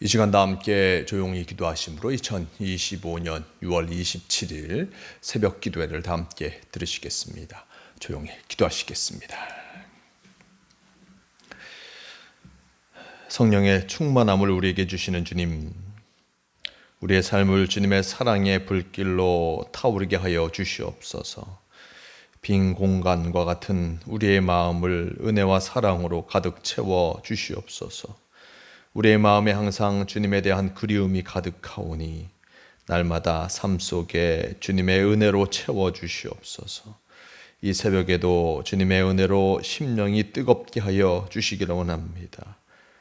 이 시간 다 함께 조용히 기도하심으로 2025년 6월 27일 새벽 기도회를 다 함께 들으시겠습니다. 조용히 기도하시겠습니다. 성령의 충만함을 우리에게 주시는 주님, 우리의 삶을 주님의 사랑의 불길로 타오르게 하여 주시옵소서. 빈 공간과 같은 우리의 마음을 은혜와 사랑으로 가득 채워 주시옵소서. 우리의 마음에 항상 주님에 대한 그리움이 가득하오니 날마다 삶 속에 주님의 은혜로 채워 주시옵소서. 이 새벽에도 주님의 은혜로 심령이 뜨겁게 하여 주시기를 원합니다.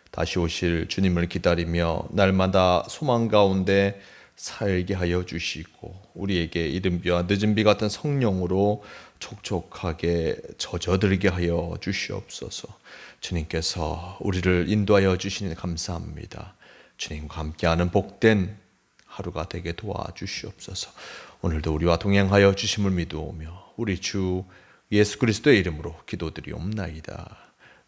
다시 오실 주님을 기다리며 날마다 소망 가운데 살게 하여 주시고 우리에게 이른 비와 늦은 비 같은 성령으로 촉촉하게 젖어들게 하여 주시옵소서. 주님께서 우리를 인도하여 주시니 감사합니다. 주님과 함께하는 복된 하루가 되게 도와주시옵소서. 오늘도 우리와 동행하여 주심을 믿으오며 우리 주 예수 그리스도의 이름으로 기도드리옵나이다.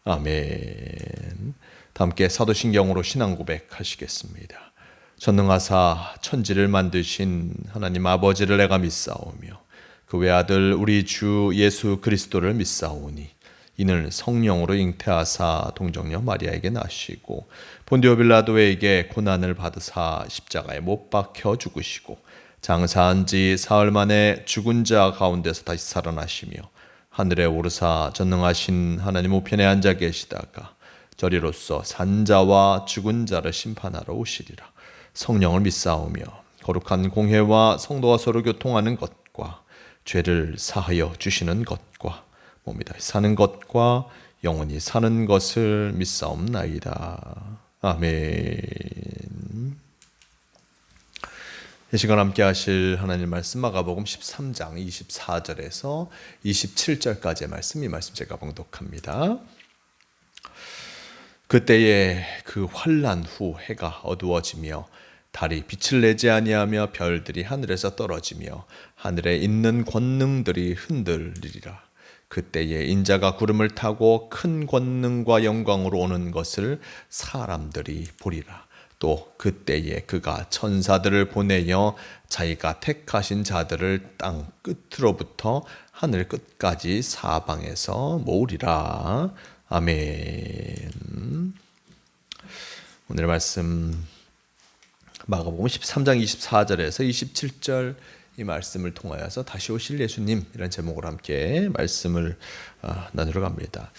아멘. 다 함께 사도신경으로 신앙 고백하시겠습니다. 전능하사 천지를 만드신 하나님 아버지를 내가 믿사오며 그 외아들 우리 주 예수 그리스도를 믿사오니 이는 성령으로 잉태하사 동정녀 마리아에게 나시고 본디오 빌라도에게 고난을 받으사 십자가에 못 박혀 죽으시고 장사한 지 사흘 만에 죽은 자 가운데서 다시 살아나시며 하늘에 오르사 전능하신 하나님 우편에 앉아 계시다가 저리로서 산자와 죽은 자를 심판하러 오시리라. 성령을 믿사오며 거룩한 공회와 성도와 서로 교통하는 것과 죄를 사하여 주시는 것과 몸이 다시 사는 것과 영원히 사는 것을 믿사옵나이다. 아멘. 이 시간 함께 하실 하나님 말씀 마가복음 13장 24절에서 27절까지의 말씀, 이 말씀 제가 봉독합니다. 그때에 그 환난 후 해가 어두워지며 달이 빛을 내지 아니하며 별들이 하늘에서 떨어지며 하늘에 있는 권능들이 흔들리리라. 그때에 인자가 구름을 타고 큰 권능과 영광으로 오는 것을 사람들이 보리라. 또 그때에 그가 천사들을 보내어 자기가 택하신 자들을 땅 끝으로부터 하늘 끝까지 사방에서 모으리라. 아멘. 오늘 말씀 마가복음 13장 24절에서 27절 이 말씀을 통하여서 다시 오실 예수님, 이런 제목으로 함께 말씀을 나누러 갑니다.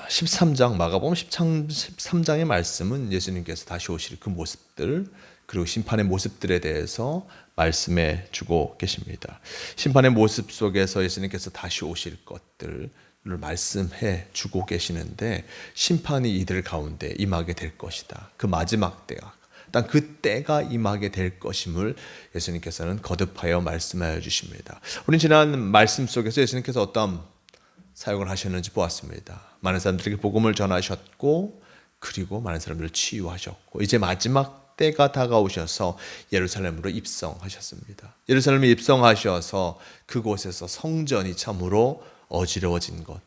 13장 마가복음 13장의 말씀은 예수님께서 다시 오실 그 모습들, 그리고 심판의 모습들에 대해서 말씀해 주고 계십니다. 심판의 모습 속에서 예수님께서 다시 오실 것들을 말씀해 주고 계시는데, 심판이 이들 가운데 임하게 될 것이다. 그 마지막 때가, 딱 그 때가 임하게 될 것임을 예수님께서는 거듭하여 말씀하여 주십니다. 우리는 지난 말씀 속에서 예수님께서 어떤 사역을 하셨는지 보았습니다. 많은 사람들에게 복음을 전하셨고, 그리고 많은 사람들을 치유하셨고, 이제 마지막 때가 다가오셔서 예루살렘으로 입성하셨습니다. 예루살렘에 입성하셔서 그곳에서 성전이 참으로 어지러워진 것,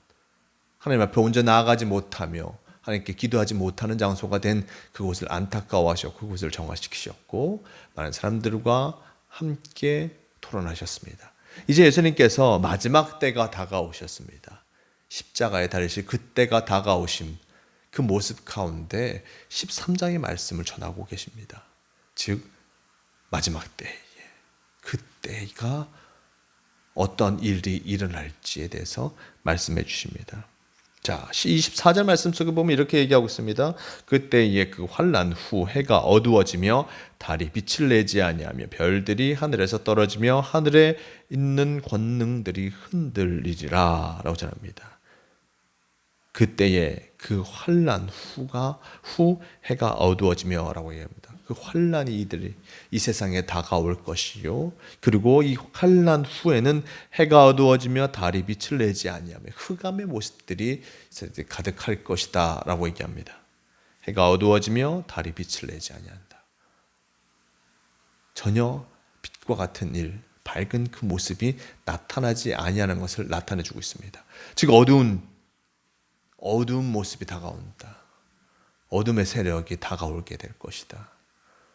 하나님 앞에 온전히 나아가지 못하며 하나님께 기도하지 못하는 장소가 된 그곳을 안타까워하셨고 그곳을 정화시키셨고 많은 사람들과 함께 토론하셨습니다. 이제 예수님께서 마지막 때가 다가오셨습니다. 십자가에 달리실 그때가 다가오심, 그 모습 가운데 13장의 말씀을 전하고 계십니다. 즉 마지막 때에, 그때가 어떤 일이 일어날지에 대해서 말씀해 주십니다. 자, 24절 말씀 속에 보면 이렇게 얘기하고 있습니다. 그때에 그 환난 후 해가 어두워지며 달이 빛을 내지 아니하며 별들이 하늘에서 떨어지며 하늘에 있는 권능들이 흔들리리라 라고 전합니다. 그때에 그 환난 후 해가 어두워지며 라고 얘기합니다. 그 환난이 이들이 이 세상에 다가올 것이요, 그리고 이 환난 후에는 해가 어두워지며 달이 빛을 내지 아니하며 흑암의 모습들이 가득할 것이다 라고 얘기합니다. 해가 어두워지며 달이 빛을 내지 아니한다. 전혀 빛과 같은 일, 밝은 그 모습이 나타나지 아니하는 것을 나타내주고 있습니다. 즉 어두운 모습이 다가온다. 어둠의 세력이 다가오게 될 것이다.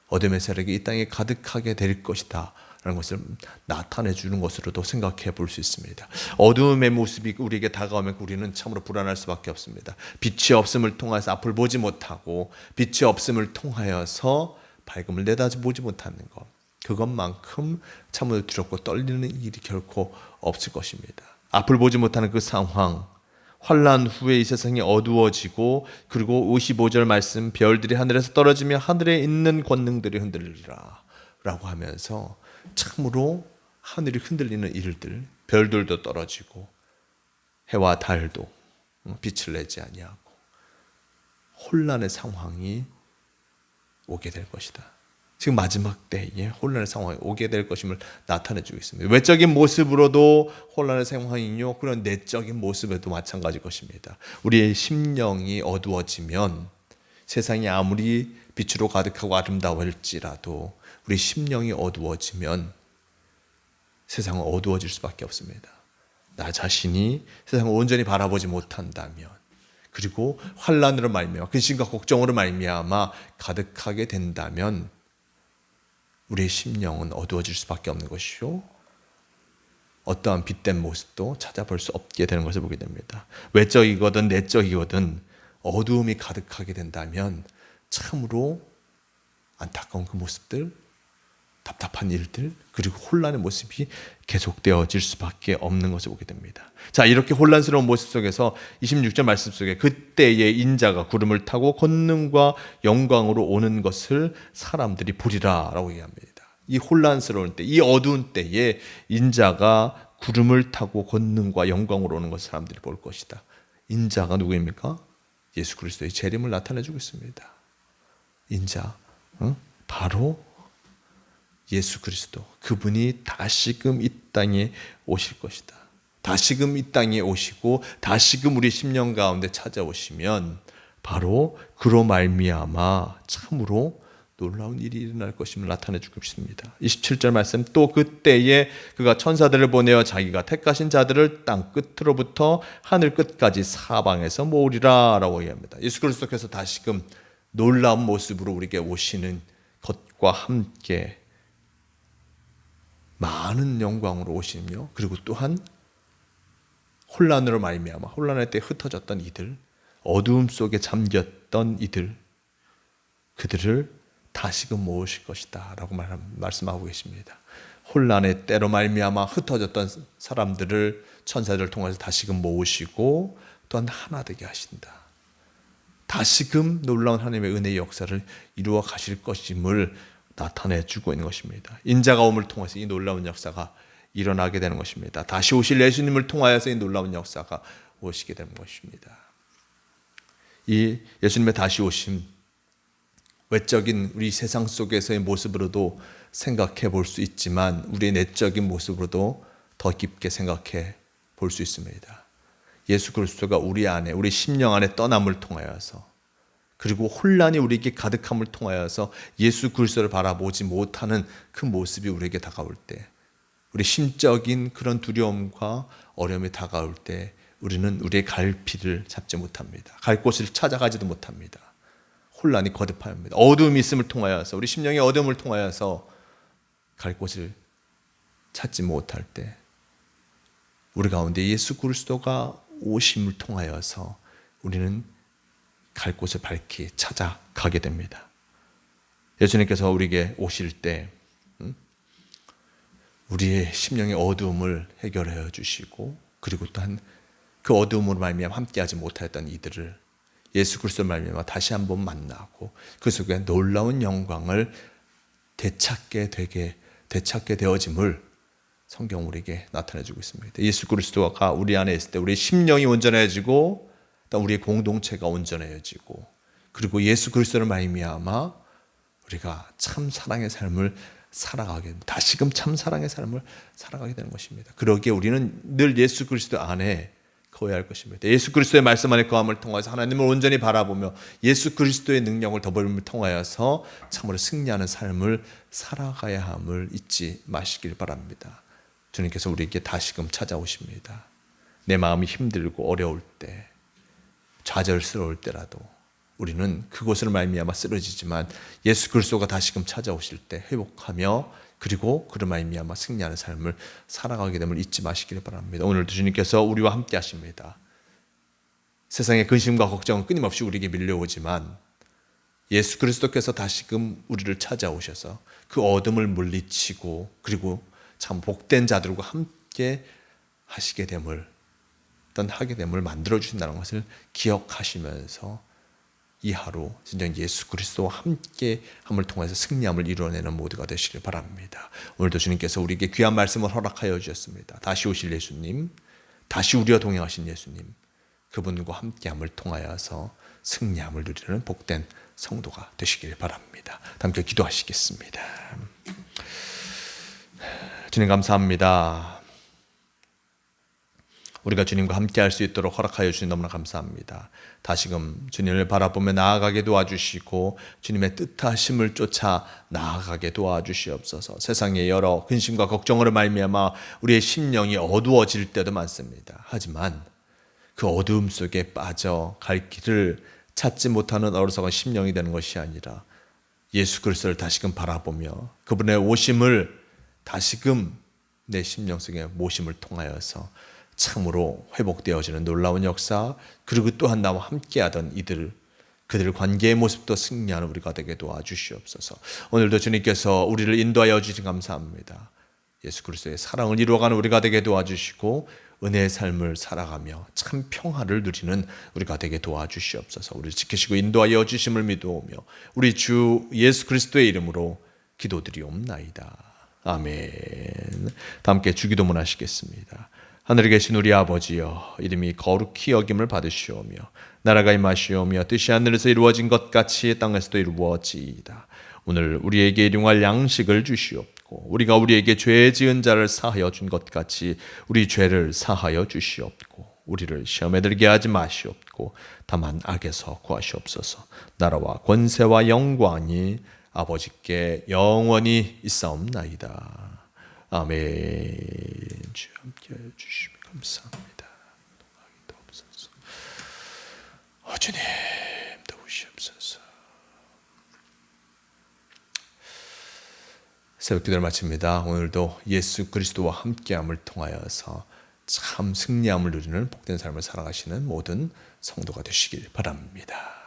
어둠의 세력이 이 땅에 가득하게 될 것이다 라는 것을 나타내 주는 것으로도 생각해 볼 수 있습니다. 어둠의 모습이 우리에게 다가오면 우리는 참으로 불안할 수밖에 없습니다. 빛이 없음을 통해서 앞을 보지 못하고 빛이 없음을 통하여서 밝음을 내다보지 못하는 것, 그것만큼 참으로 두렵고 떨리는 일이 결코 없을 것입니다. 앞을 보지 못하는 그 상황, 환난 후에 이 세상이 어두워지고, 그리고 55절 말씀, 별들이 하늘에서 떨어지며 하늘에 있는 권능들이 흔들리라 라고 하면서 참으로 하늘이 흔들리는 일들, 별들도 떨어지고 해와 달도 빛을 내지 아니하고 혼란의 상황이 오게 될 것이다. 지금 마지막 때에 혼란의 상황이 오게 될 것임을 나타내주고 있습니다. 외적인 모습으로도 혼란의 상황이요, 그런 내적인 모습에도 마찬가지일 것입니다. 우리의 심령이 어두워지면 세상이 아무리 빛으로 가득하고 아름다울지라도 우리 심령이 어두워지면 세상은 어두워질 수밖에 없습니다. 나 자신이 세상을 온전히 바라보지 못한다면, 그리고 환난으로 말미암아 근심과 걱정으로 말미암아 가득하게 된다면 우리의 심령은 어두워질 수밖에 없는 것이요, 어떠한 빛된 모습도 찾아볼 수 없게 되는 것을 보게 됩니다. 외적이거든 내적이거든 어두움이 가득하게 된다면 참으로 안타까운 그 모습들, 답답한 일들, 그리고 혼란의 모습이 계속되어질 수밖에 없는 것을 보게 됩니다. 자, 이렇게 혼란스러운 모습 속에서 26절 말씀 속에 그때에 인자가 구름을 타고 권능과 영광으로 오는 것을 사람들이 보리라 라고 얘기합니다. 이 혼란스러운 때, 이 어두운 때에 인자가 구름을 타고 권능과 영광으로 오는 것을 사람들이 볼 것이다. 인자가 누구입니까? 예수 그리스도의 재림을 나타내주고 있습니다. 인자, 바로 예수 그리스도, 그분이 다시금 이 땅에 오실 것이다. 다시금 이 땅에 오시고 다시금 우리 심령 가운데 찾아오시면 바로 그로 말미암아 참으로 놀라운 일이 일어날 것임을 나타내주고 있습니다. 27절 말씀, 또 그때에 그가 천사들을 보내어 자기가 택하신 자들을 땅 끝으로부터 하늘 끝까지 사방에서 모으리라 라고 얘기합니다. 예수 그리스도께서 다시금 놀라운 모습으로 우리에게 오시는 것과 함께 많은 영광으로 오시며, 그리고 또한 혼란으로 말미암아 혼란할 때 흩어졌던 이들, 어두움 속에 잠겼던 이들, 그들을 다시금 모으실 것이다 라고 말씀하고 계십니다. 혼란의 때로 말미암아 흩어졌던 사람들을 천사들을 통해서 다시금 모으시고 또한 하나 되게 하신다. 다시금 놀라운 하나님의 은혜의 역사를 이루어 가실 것임을 나타내주고 있는 것입니다. 인자가 옴을 통해서 이 놀라운 역사가 일어나게 되는 것입니다. 다시 오실 예수님을 통하여서 이 놀라운 역사가 오시게 되는 것입니다. 이 예수님의 다시 오심, 외적인 우리 세상 속에서의 모습으로도 생각해 볼 수 있지만 우리의 내적인 모습으로도 더 깊게 생각해 볼 수 있습니다. 예수 그리스도가 우리 안에, 우리 심령 안에 떠남을 통하여서, 그리고 혼란이 우리에게 가득함을 통하여서 예수 그리스도를 바라보지 못하는 그 모습이 우리에게 다가올 때, 우리 심적인 그런 두려움과 어려움이 다가올 때 우리는 우리의 갈 길을 잡지 못합니다. 갈 곳을 찾아가지도 못합니다. 혼란이 거듭합니다. 어두움이 있음을 통하여서, 우리 심령의 어두움을 통하여서 갈 곳을 찾지 못할 때 우리 가운데 예수 그리스도가 오심을 통하여서 우리는 갈 곳을 밝히 찾아가게 됩니다. 예수님께서 우리에게 오실 때 우리의 심령의 어두움을 해결해 주시고, 그리고 또한 그 어두움으로 말미암아 함께하지 못하였던 이들을 예수 그리스도 말미암아 다시 한번 만나고 그 속에 놀라운 영광을 되찾게 되어짐을 성경 우리에게 나타내주고 있습니다. 예수 그리스도가 우리 안에 있을 때 우리 심령이 온전해지고, 또 우리의 공동체가 온전해지고, 그리고 예수 그리스도를 말미암아 우리가 참 사랑의 삶을 살아가게 됩니다. 다시금 참 사랑의 삶을 살아가게 되는 것입니다. 그러기에 우리는 늘 예수 그리스도 안에 거해야 할 것입니다. 예수 그리스도의 말씀 안에 거함을 통해서 하나님을 온전히 바라보며 예수 그리스도의 능력을 더불음을 통하여서 참으로 승리하는 삶을 살아가야 함을 잊지 마시길 바랍니다. 주님께서 우리에게 다시금 찾아오십니다. 내 마음이 힘들고 어려울 때, 좌절스러울 때라도 우리는 그곳으로 말미암아 쓰러지지만 예수 그리스도가 다시금 찾아오실 때 회복하며 그리고 그로 말미암아 승리하는 삶을 살아가게 됨을 잊지 마시기를 바랍니다. 오늘도 주님께서 우리와 함께 하십니다. 세상의 근심과 걱정은 끊임없이 우리에게 밀려오지만 예수 그리스도께서 다시금 우리를 찾아오셔서 그 어둠을 물리치고 그리고 참 복된 자들과 함께 하시게 됨을 하게 됨을 만들어 주신다는 것을 기억하시면서 이 하루 진정 예수 그리스도와 함께 함을 통해서 승리함을 이루어내는 모두가 되시길 바랍니다. 오늘도 주님께서 우리에게 귀한 말씀을 허락하여 주셨습니다. 다시 오실 예수님, 다시 우리와 동행하신 예수님, 그분과 함께함을 통하여서 승리함을 누리는 복된 성도가 되시길 바랍니다. 함께 기도하시겠습니다. 주님 감사합니다. 우리가 주님과 함께 할 수 있도록 허락하여 주신 너무나 감사합니다. 다시금 주님을 바라보며 나아가게 도와주시고 주님의 뜻하심을 쫓아 나아가게 도와주시옵소서. 세상의 여러 근심과 걱정으로 말미암아 우리의 심령이 어두워질 때도 많습니다. 하지만 그 어두움 속에 빠져 갈 길을 찾지 못하는 어리석은 심령이 되는 것이 아니라 예수 그리스도를 다시금 바라보며 그분의 오심을 다시금 내 심령 속에 모심을 통하여서 참으로 회복되어지는 놀라운 역사, 그리고 또한 나와 함께하던 그들 관계의 모습도 승리하는 우리가 되게 도와주시옵소서. 오늘도 주님께서 우리를 인도하여 주신 감사합니다. 예수 그리스도의 사랑을 이루어가는 우리가 되게 도와주시고 은혜의 삶을 살아가며 참 평화를 누리는 우리가 되게 도와주시옵소서. 우리를 지키시고 인도하여 주심을 믿어오며 우리 주 예수 그리스도의 이름으로 기도드리옵나이다. 아멘. 다 함께 주기도문 하시겠습니다. 하늘에 계신 우리 아버지여, 이름이 거룩히 여김을 받으시오며 나라가 임하시오며 뜻이 하늘에서 이루어진 것 같이 땅에서도 이루어지이다. 오늘 우리에게 일용할 양식을 주시옵고 우리가 우리에게 죄 지은 자를 사하여 준 것 같이 우리 죄를 사하여 주시옵고 우리를 시험에 들게 하지 마시옵고 다만 악에서 구하시옵소서. 나라와 권세와 영광이 아버지께 영원히 있사옵나이다. 아멘. 주 함께 해주시면 감사합니다. 주님 도우시옵소서. 새벽 기도를 마칩니다. 오늘도 예수 그리스도와 함께함을 통하여서 참 승리함을 누리는 복된 삶을 살아가시는 모든 성도가 되시길 바랍니다.